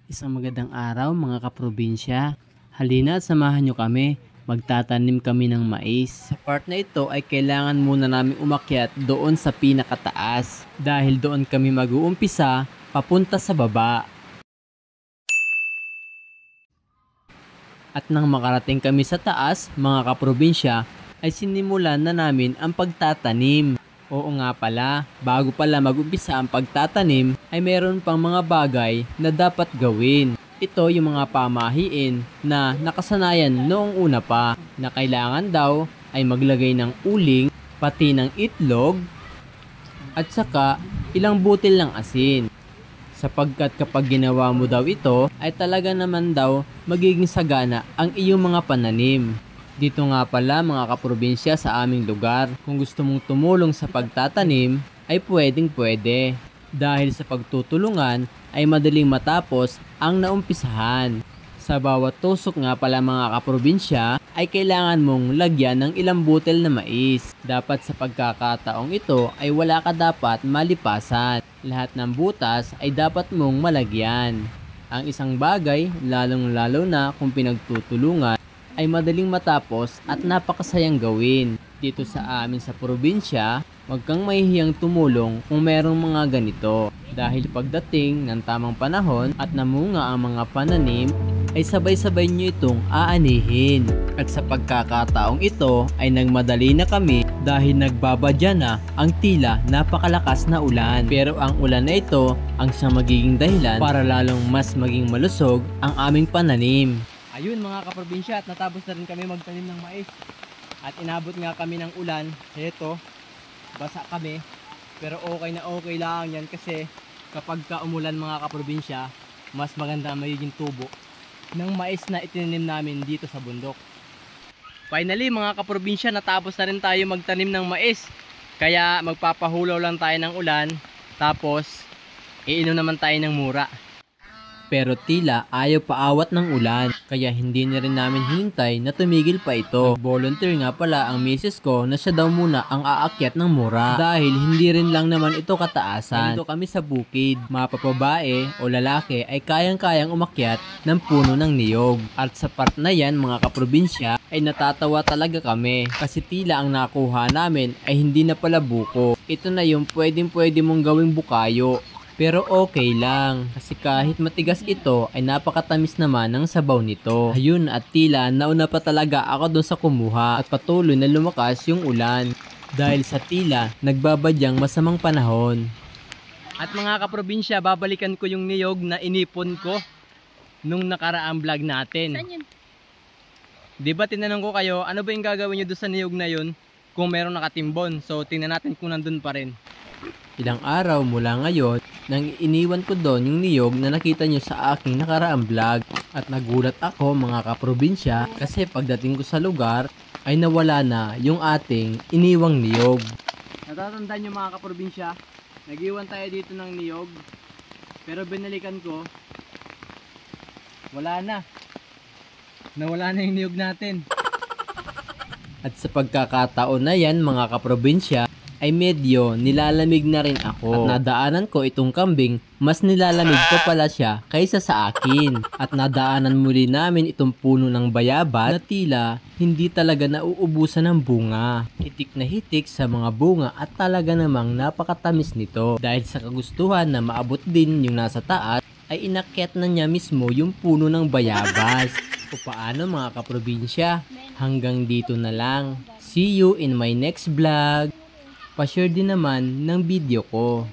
Isang magandang araw mga kaprobinsya. Halina at samahan nyo kami. Magtatanim kami ng mais. Sa part na ito ay kailangan muna namin umakyat doon sa pinakataas. Dahil doon kami mag-uumpisa papunta sa baba. At nang makarating kami sa taas, mga kaprobinsya, ay sinimulan na namin ang pagtatanim. Oo nga pala, bago pala mag-umpisa ang pagtatanim ay meron pang mga bagay na dapat gawin. Ito yung mga pamahiin na nakasanayan noong una pa na kailangan daw ay maglagay ng uling, pati ng itlog at saka ilang butil ng asin. Sapagkat kapag ginawa mo daw ito ay talaga naman daw magiging sagana ang iyong mga pananim. Dito nga pala mga kaprobinsya sa aming lugar, kung gusto mong tumulong sa pagtatanim ay pwedeng pwede. Dahil sa pagtutulungan ay madaling matapos ang naumpisahan. Sa bawat tusok nga pala mga kaprobinsya ay kailangan mong lagyan ng ilang butil na mais. Dapat sa pagkakataong ito ay wala ka dapat malipasan. Lahat ng butas ay dapat mong malagyan. Ang isang bagay, lalong-lalo na kung pinagtutulungan, ay madaling matapos at napakasayang gawin. Dito sa amin sa probinsya, huwag kang mahihiyang tumulong kung merong mga ganito. Dahil pagdating ng tamang panahon at namunga ang mga pananim, ay sabay-sabay nyo itong aanihin. At sa pagkakataong ito ay nagmadali na kami dahil nagbabadya na ang tila napakalakas na ulan. Pero ang ulan na ito ang siyang magiging dahilan para lalong mas maging malusog ang aming pananim. Ayun mga kaprobinsya, at natapos na rin kami magtanim ng mais. At inabot nga kami ng ulan. Ito, basa kami. Pero okay na okay lang yan kasi kapag ka umulan mga kaprobinsya, mas maganda ang magiging tubo ng mais na itinanim namin dito sa bundok. Finally mga kaprobinsya, natapos na rin tayo magtanim ng mais. Kaya magpapahulaw lang tayo ng ulan. Tapos, iinom naman tayo ng mura. Pero tila ayaw paawat ng ulan, kaya hindi na rin namin hinintay na tumigil pa ito. Volunteer nga pala ang misis ko na siya daw muna ang aakyat ng mura dahil hindi rin lang naman ito kataasan. Dito kami sa bukid, mapapabae o lalaki ay kayang-kayang umakyat ng puno ng niyog. At sa part na yan mga kaprobinsya ay natatawa talaga kami kasi tila ang nakuha namin ay hindi na pala buko. Ito na yung pwedeng-pwede mong gawing bukayo. Pero okay lang, kasi kahit matigas ito ay napakatamis naman ng sabaw nito. Ayun, at tila nauna pa talaga ako doon sa kumuha at patuloy na lumakas yung ulan. Dahil sa tila nagbabadyang masamang panahon. At mga kaprobinsya, babalikan ko yung niyog na inipon ko nung nakaraang vlog natin. Saan yun? Diba tinanong ko kayo, ano ba yung gagawin nyo doon sa niyog na yun kung merong nakatimbon? So tingnan natin kung nandun pa rin. Ilang araw mula ngayon, nang iniwan ko doon yung niyog na nakita nyo sa aking nakaraang vlog. At nagulat ako mga kaprobinsya kasi pagdating ko sa lugar ay nawala na yung ating iniwang niyog. Natatandaan nyo mga kaprobinsya, nag-iwan tayo dito ng niyog. Pero binalikan ko, wala na. Nawala na yung niyog natin. At sa pagkakataon na yan mga kaprobinsya, ay medyo nilalamig na rin ako. At nadaanan ko itong kambing, mas nilalamig ko pala siya kaysa sa akin. At nadaanan muli namin itong puno ng bayabas na tila hindi talaga nauubusan ng bunga. Hitik na hitik sa mga bunga at talaga namang napakatamis nito. Dahil sa kagustuhan na maabot din yung nasa taas, ay inakyat na niya mismo yung puno ng bayabas. O paano mga kaprobinsya? Hanggang dito na lang. See you in my next vlog. Pa-share din naman ng video ko.